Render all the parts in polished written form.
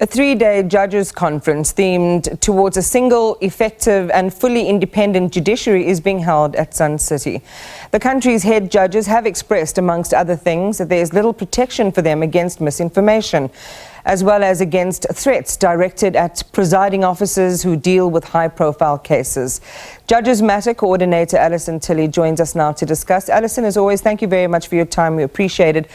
A three-day judges' conference themed towards a single, effective and fully independent judiciary is being held at Sun City. The country's head judges have expressed, amongst other things, that there is little protection for them against misinformation, as well as against threats directed at presiding officers who deal with high-profile cases. Judges Matter Co-ordinator Alison Tilley joins us now to discuss. Alison, as always, thank you very much for your time. We appreciate it.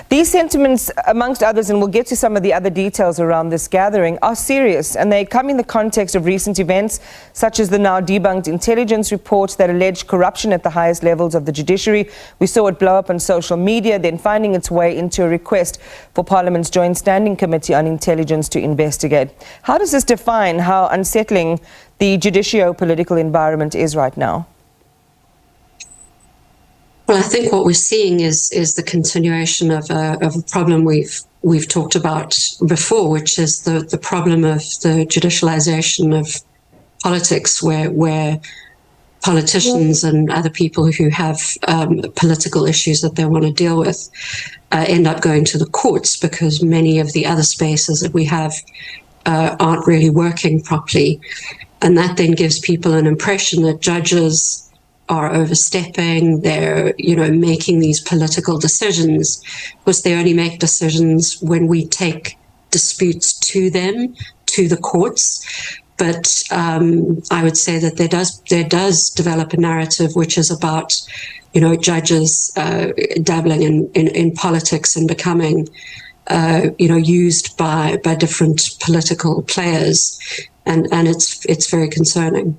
These sentiments, amongst others, and we'll get to some of the other details around this gathering, are serious, and they come in the context of recent events, such as the now debunked intelligence reports that allege corruption at the highest levels of the judiciary. We saw it blow up on social media, then finding its way into a request for Parliament's Joint Standing Committee on Intelligence to investigate. How does this define how unsettling the judicio-political environment is right now? Well, I think what we're seeing is the continuation of a problem we've talked about before, which is the problem of the judicialization of politics, where politicians and other people who have political issues that they want to deal with end up going to the courts because many of the other spaces that we have aren't really working properly. And that then gives people an impression that judges are overstepping, they're, making these political decisions, because they only make decisions when we take disputes to them, to the courts. But I would say that there does develop a narrative which is about, judges dabbling in politics and becoming, used by different political players, and it's very concerning.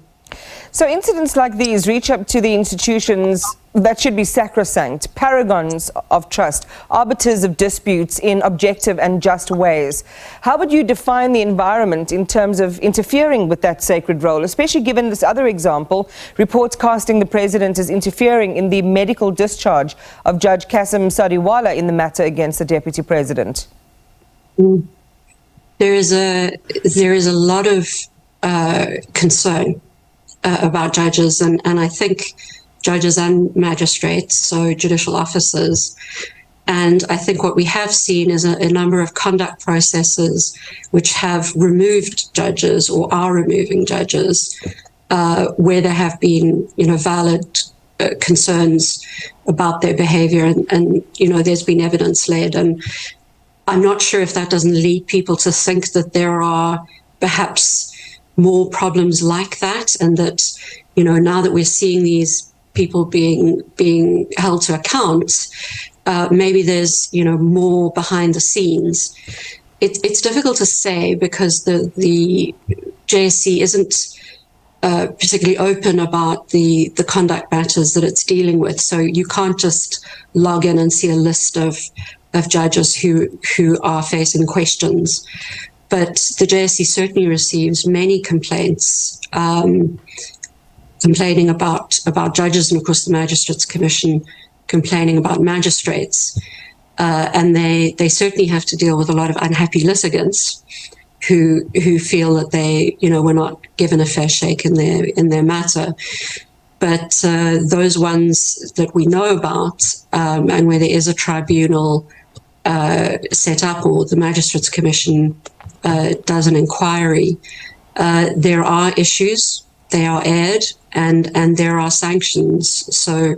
So incidents like these reach up to the institutions that should be sacrosanct, paragons of trust, arbiters of disputes in objective and just ways. How would you define the environment in terms of interfering with that sacred role, especially given this other example, reports casting the president as interfering in the medical discharge of Judge Kasim Sadiwala in the matter against the deputy president? There is a lot of concern about judges, and I think judges and magistrates, so judicial officers. And I think what we have seen is a number of conduct processes which have removed judges or are removing judges where there have been, valid concerns about their behavior, and there's been evidence-led. And I'm not sure if that doesn't lead people to think that there are perhaps more problems like that, and that, now that we're seeing these people being held to account, maybe there's, more behind the scenes. It's difficult to say because the JSC isn't particularly open about the conduct matters that it's dealing with. So you can't just log in and see a list of judges who are facing questions. But the JSC certainly receives many complaints, complaining about judges, and of course the Magistrates Commission complaining about magistrates. And they certainly have to deal with a lot of unhappy litigants who feel that they, were not given a fair shake in their matter. But those ones that we know about, and where there is a tribunal set up, or the Magistrates Commission does an inquiry, there are issues, they are aired, and there are sanctions. So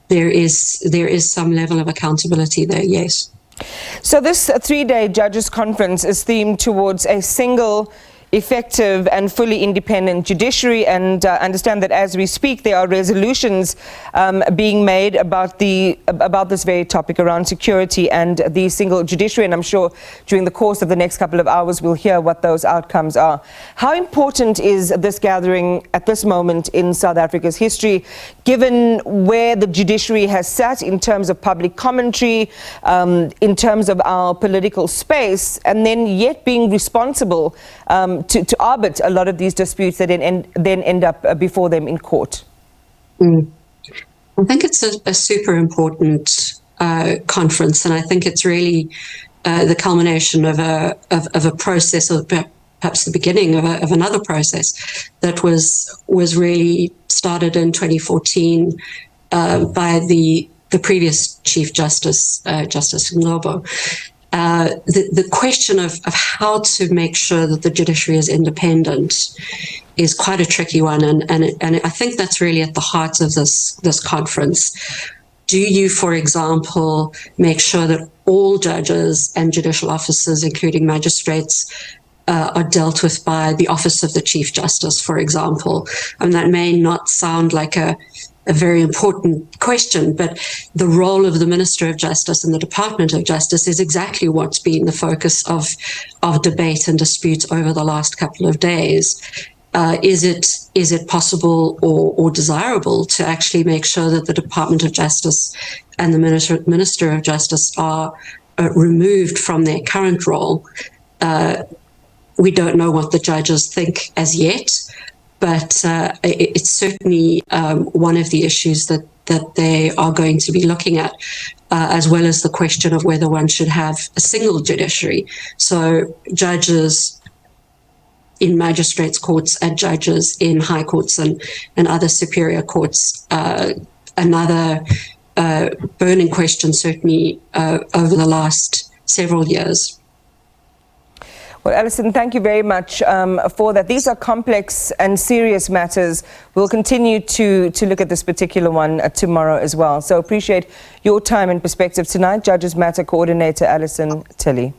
there is some level of accountability there, yes. So this three-day judges' conference is themed towards a single, effective and fully independent judiciary, and understand that as we speak there are resolutions being made about this very topic around security and the single judiciary, and I'm sure during the course of the next couple of hours we'll hear what those outcomes are. How important is this gathering at this moment in South Africa's history, given where the judiciary has sat in terms of public commentary, in terms of our political space, and then yet being responsible to arbit a lot of these disputes that then end up before them in court? I think it's a super important conference, and I think it's really the culmination of a process, or perhaps the beginning of another process that was really started in 2014 by the previous Chief Justice, Justice Ngcobo. the question of how to make sure that the judiciary is independent is quite a tricky one, and I think that's really at the heart of this conference. Do you, for example, make sure that all judges and judicial officers, including magistrates, are dealt with by the Office of the Chief Justice, for example? And that may not sound like a very important question, but the role of the Minister of Justice and the Department of Justice is exactly what's been the focus of debate and dispute over the last couple of days. Is it possible or desirable to actually make sure that the Department of Justice and the Minister of Justice are removed from their current role? We don't know what the judges think as yet, but it's certainly one of the issues that they are going to be looking at, as well as the question of whether one should have a single judiciary. So judges in magistrates' courts and judges in high courts and other superior courts. Another burning question, certainly, over the last several years. Well, Alison, thank you very much for that. These are complex and serious matters. We'll continue to look at this particular one tomorrow as well. So appreciate your time and perspective tonight. Judges Matter Co-ordinator Alison Tilley.